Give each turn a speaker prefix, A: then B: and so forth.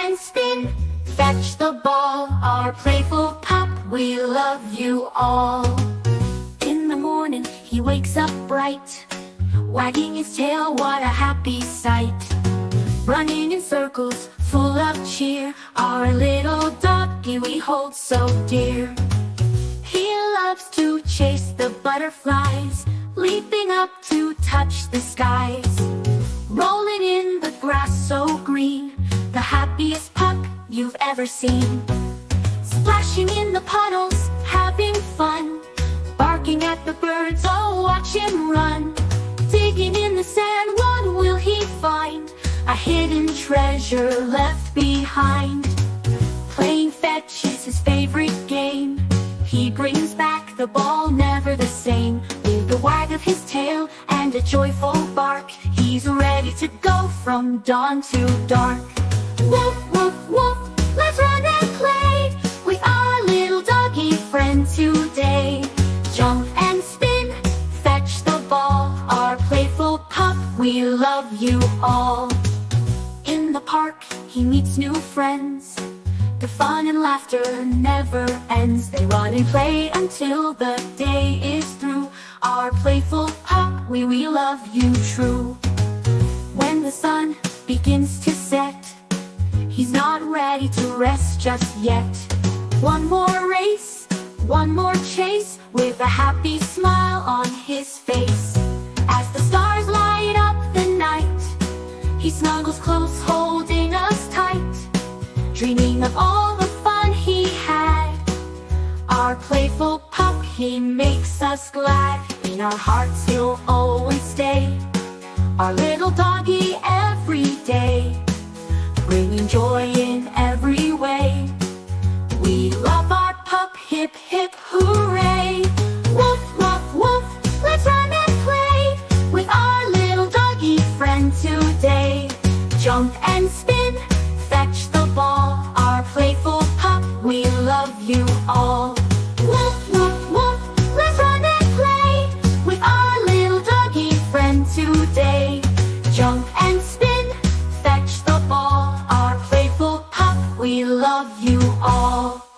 A: and spin, fetch the ball, our playful pup, we love you all. In the morning he wakes up bright, wagging his tail, what a happy sight. Running in circles, full of cheer, our little doggy we hold so dear. He loves to chase the butterflies, leaping up to touch the skies. Rolling in the grass so green, the happiest pup you've ever seen. Splashing in the puddles, having fun, barking at the birds, oh watch him run. Digging in the sand, what will he find? A hidden treasure left behind. Playing fetch is his favorite game. He brings back the ball, never the same. With a wag of his tail and a joyful bark, he's ready to go from dawn to dark. Woof, woof, woof, let's run and play with our little doggy friend today. Jump and spin, fetch the ball, our playful pup, we love you all. In the park he meets new friends, the fun and laughter never ends. They run and play until the day is through, our playful pup, we love you true. When the sun begins to set, he's not ready to rest just yet. One more race, one more chase, with a happy smile on his face. As the stars light up the night, he snuggles close, holding us tight, dreaming of all the fun he had. Our playful pup, he makes us glad. In our hearts he'll always stay, our little doggy every day, bringing joy in every way. We love our pup, hip hip hooray. Woof woof woof, let's run and play with our little doggy friend today. Jump and spin, fetch the ball, our playful pup, we love you all. Woof woof woof, let's run and play with our little doggy friend today. Jump and spin, fetch the ball, our playful pup, we love you all.